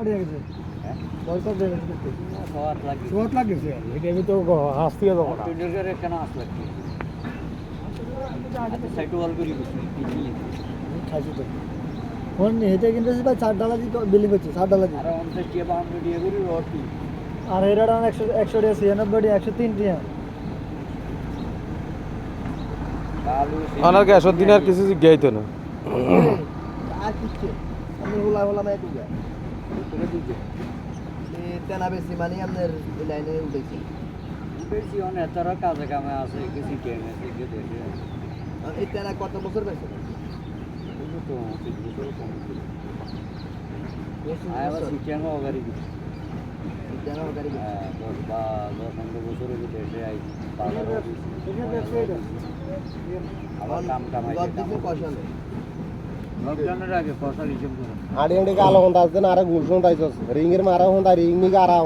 আর এর 100 টাকা 96 টাকা 103 টাকা আনার গ্যাস দিন আর কিছু জিজ্ঞাইতো না আর কিছু আমি হোলা হোলা মাই দুগা তুমি দুগে তেনা বেশি মানে আমাদের লাইনে উঠেছি বেশি অনেক তারা কাজে কামে আছে কিছু টেনে থেকে দেখে এই তেনা কত বছর বেশি তো 3 বছর কম আবার শিক্ষণ গাড়ি তেনা গাড়ি 10-15 বছরের ভিতরে আই আবার কাম কামাই লকডাউনের আগে ফসল হিসেব করে আড়ি আড়ি কালো হন্তা আছে না আর গুলশন তাইছস রিং এর মারা হন্তা রিং নি গারা